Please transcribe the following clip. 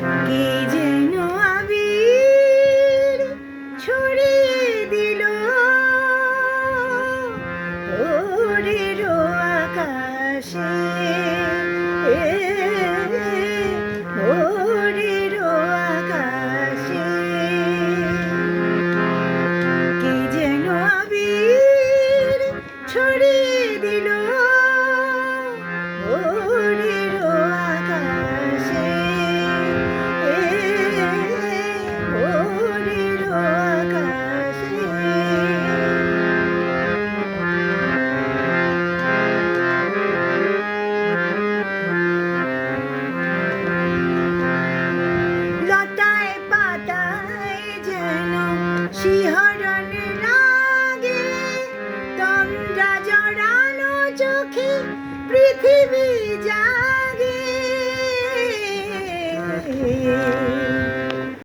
কে যেন আবির ছড়িয়ে দিল ভোরের আকাশে, ভোরের আকাশে। কে যেন আবির ছড়িয়ে দিল ভোরের আকাশে, ভোরের আকাশে। লতায় পাতায় যেন শিহরণ লাগে, তন্দ্রা জড়ানো চোখে পৃথিবী জাগে।